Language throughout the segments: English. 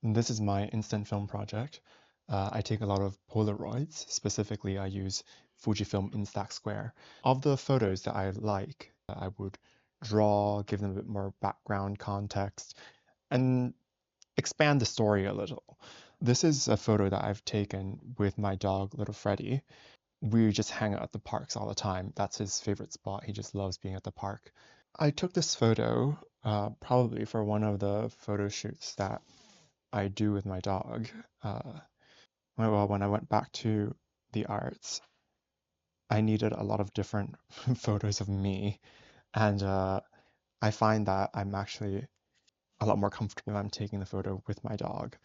And this is my instant film project. I take a lot of polaroids. Specifically, I use Fujifilm Instax Square. Of the photos that I like, I would draw, give them a bit more background context, and expand the story a little. This is a photo that I've taken with my dog, little Freddy. We just hang out at the parks all the time. That's his favorite spot. He just loves being at the park. I took this photo probably for one of the photo shoots that I do with my dog. Uh, well, when I went back to the arts, I needed a lot of different photos of me, and I find that I'm actually a lot more comfortable when I'm taking the photo with my dog.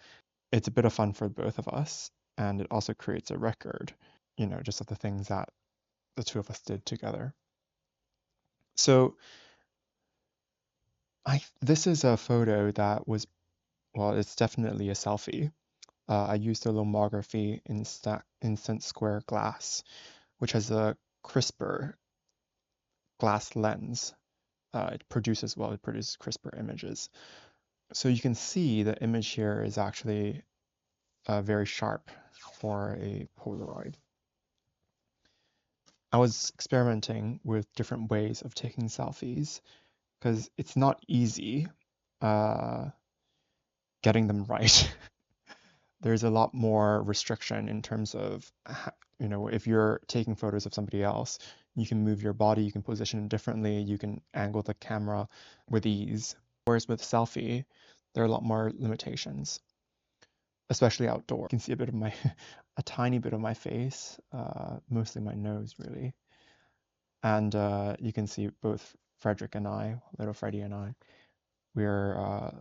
It's a bit of fun for both of us, and it also creates a record, just of the things that the two of us did together. So this is a photo that was, well, it's definitely a selfie. I used a lomography instant square glass, which has a crisper glass lens. It produces crisper images. So you can see the image here is actually very sharp for a Polaroid. I was experimenting with different ways of taking selfies because it's not easy uh, getting them right. There's a lot more restriction in terms of, if you're taking photos of somebody else, you can move your body, you can position it differently, you can angle the camera with ease. Whereas with selfie, there are a lot more limitations, especially outdoor. You can see a tiny bit of my face, mostly my nose, really. And you can see both Frederick and I, little Freddie and I, we're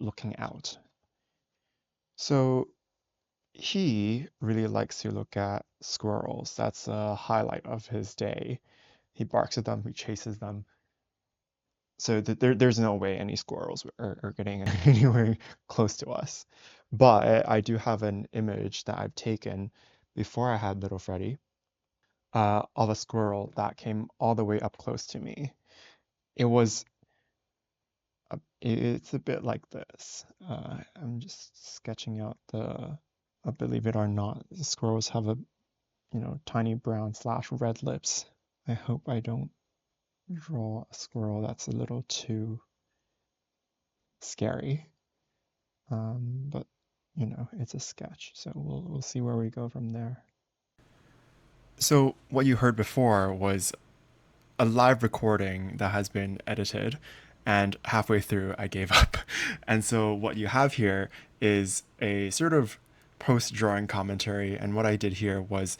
looking out. So he really likes to look at squirrels. That's a highlight of his day. He barks at them, he chases them. So there's no way any squirrels are getting anywhere close to us. But I do have an image that I've taken before I had little Freddy, of a squirrel that came all the way up close to me. It was, it's a bit like this. I'm just sketching out believe it or not, the squirrels have tiny brown slash red lips. I hope I don't draw a squirrel that's a little too scary. But it's a sketch, so we'll see where we go from there. So what you heard before was a live recording that has been edited, and halfway through I gave up. And so what you have here is a sort of post-drawing commentary, and what I did here was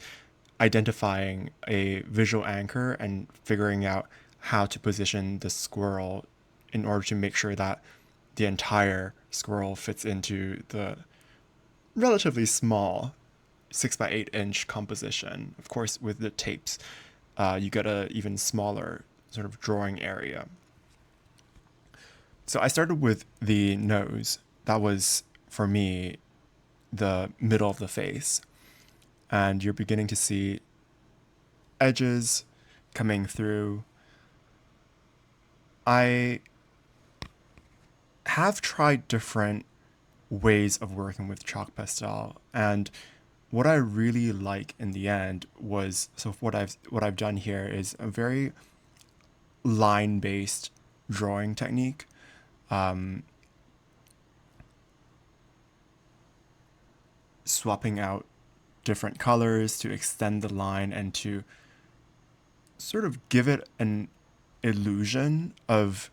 identifying a visual anchor and figuring out how to position the squirrel in order to make sure that the entire squirrel fits into the relatively small 6 by 8 inch composition. Of course, with the tapes, you get a even smaller sort of drawing area. So I started with the nose. That was, for me, the middle of the face. And you're beginning to see edges coming through. I have tried different ways of working with chalk pastel, and what I really like in the end was, so what I've done here is a very line based drawing technique. Swapping out different colors to extend the line and to sort of give it an illusion of,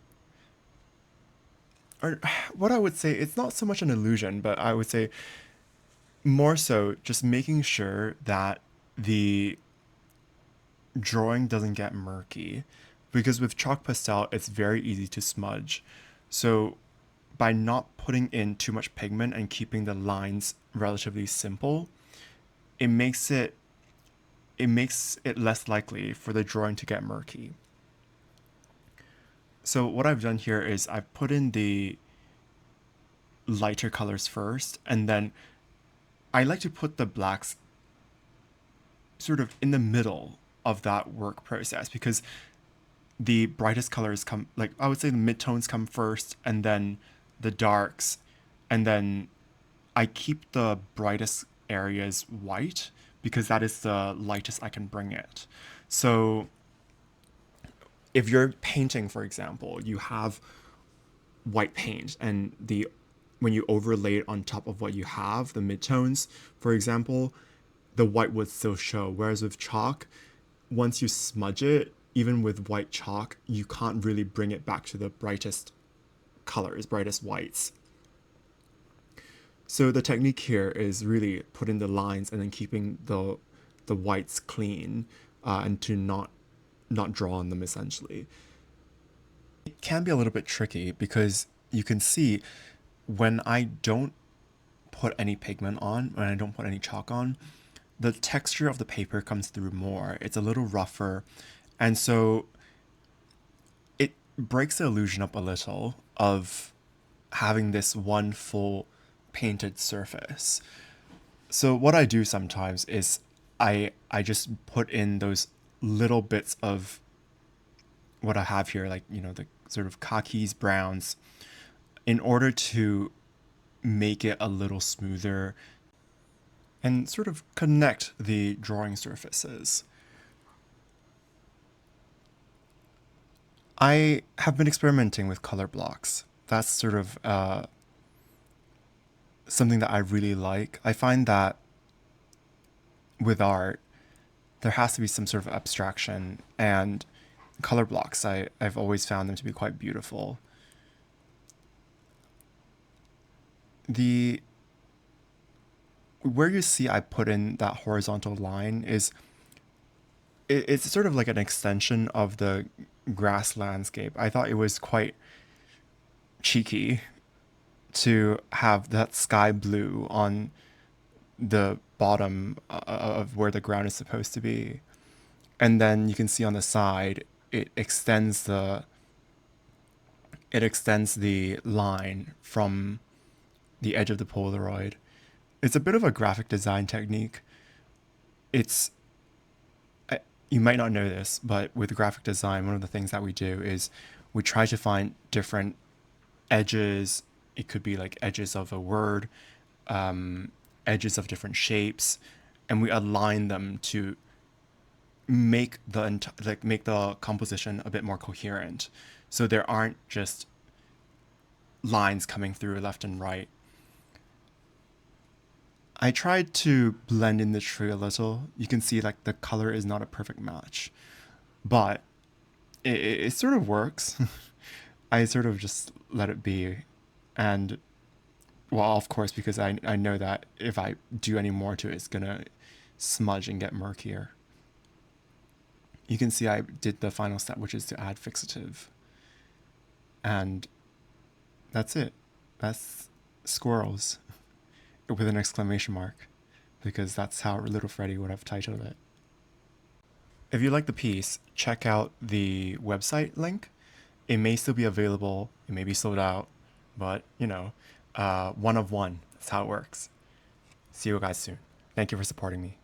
or what I would say, it's not so much an illusion, but I would say more so just making sure that the drawing doesn't get murky, because with chalk pastel it's very easy to smudge. So by not putting in too much pigment and keeping the lines relatively simple, it makes it less likely for the drawing to get murky. So what I've done here is I've put in the lighter colors first, and then I like to put the blacks sort of in the middle of that work process, because the brightest colors come, like I would say the midtones come first, and then the darks, And then I keep the brightest areas white because that is the lightest I can bring it. So if you're painting, for example, you have white paint and the when you overlay it on top of what you have, the midtones, for example, the white would still show. Whereas with chalk, once you smudge it, even with white chalk, you can't really bring it back to the brightest colors, brightest whites. So the technique here is really putting the lines and then keeping the whites clean, and to not draw on them essentially. It can be a little bit tricky because you can see when I don't put any pigment on, when I don't put any chalk on, the texture of the paper comes through more. It's a little rougher. And so it breaks the illusion up a little of having this one full painted surface. So what I do sometimes is I just put in those little bits of what I have here, like, the sort of khakis, browns, in order to make it a little smoother and sort of connect the drawing surfaces. I have been experimenting with color blocks. That's sort of something that I really like. I find that with art, there has to be some sort of abstraction, and color blocks, I've always found them to be quite beautiful. The where you see I put in that horizontal line is it's sort of like an extension of the grass landscape. I thought it was quite cheeky to have that sky blue on the bottom of where the ground is supposed to be. And then you can see on the side it extends the line from the edge of the Polaroid. It's a bit of a graphic design technique. It's You might not know this, but with graphic design, one of the things that we do is we try to find different edges. It could be like edges of a word, edges of different shapes, and we align them to make make the composition a bit more coherent. So there aren't just lines coming through left and right. I tried to blend in the tree a little. You can see like the color is not a perfect match, but it sort of works. I sort of just let it be. And well, of course, because I know that if I do any more to it, it's gonna smudge and get murkier. You can see I did the final step, which is to add fixative. And that's it. That's Squirrels with an exclamation mark, because that's how little Freddy would have titled it. If you like the piece, check out the website link. It may still be available, it may be sold out, but one of one. That's how it works. See you guys soon. Thank you for supporting me.